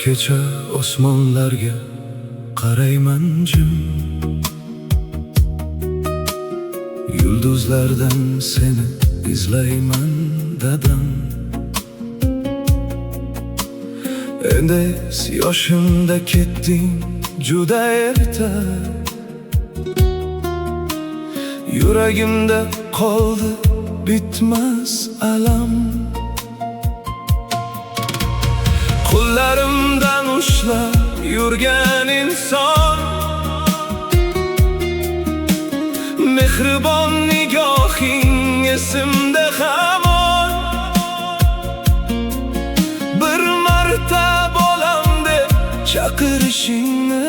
kecha osmonlarga qarayman jim, yulduzlardan seni izlayman dadam. Endi yoshimda ketding juda erta, yuragimda qoldi bitmas alam. Qo'llarimdan ushlab yurgan inson, mehribon nigohing esimda hamon. Bir marta bolam deb chaqirishingni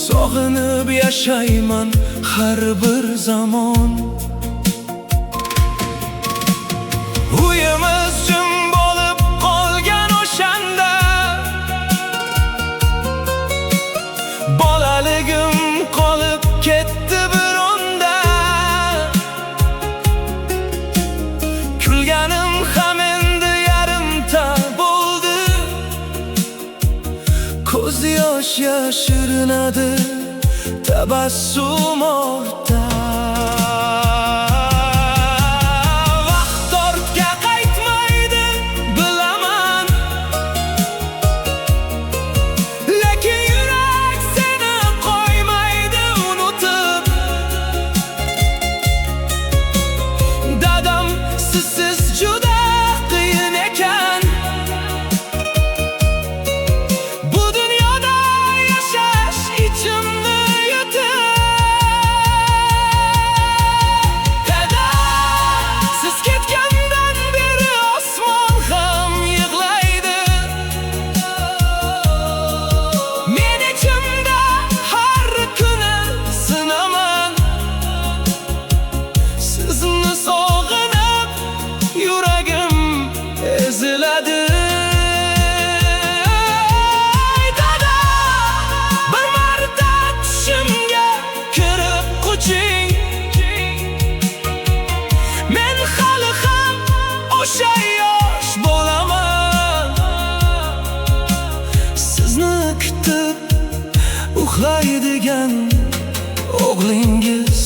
sog'inib yashayman har bir zamon. Uyimiz jim bo'lib qolgan o'shanda, bolaligim qolib ketdi bir onda. Kulganim ham endi yarimta bo'ldi, ko'z yosh yashirinadi tabassum ortda. Men hali ham o'sha yosh bo'laman, sizni kutib uxlaydigan o'g'lingiz.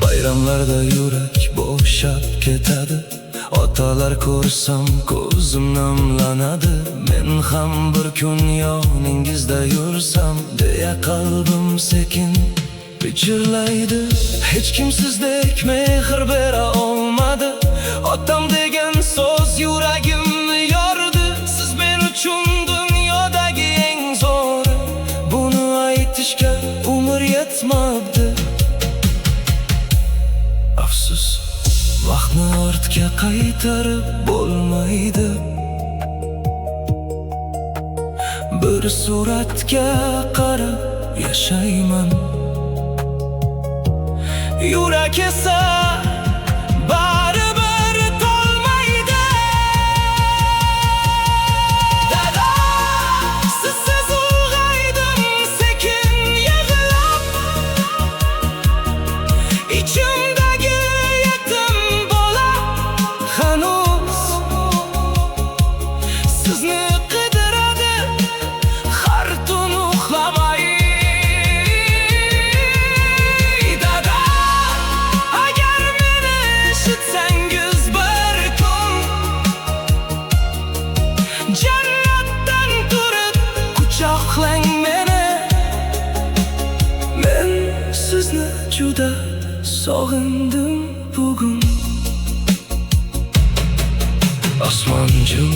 Bayramlarda yurak bo'shab ketadi, otalar ko'rsam ko'zim namlanadi. Men ham bir kun yoningizda yursam deya qalbim sekin pichirlaydi. Hech kim sizdek mehr bera olmadi, otam degan so'z yuragimni yordi. Siz men uchun dunyodagi eng zo'ri, buni aytishga umr yetmabdi. Afsus, vaqtni ortga qaytarib bo'lmaydi. Bir suratga qarab yashayman, yurak esa baribir to'lmaydi. Dada, sizsiz ulg'aydim sekin yig'lab, ichimdagi yetim bola hanuz sizni qidiradi har tun uxlamay. Jannatdan turib quchoqlang meni, men sizni juda sog'indim bugun. Osmon jim,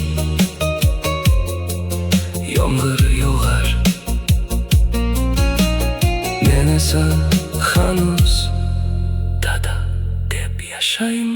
yomg'ir yog'ar, men esa hanuz dada deb yashayman.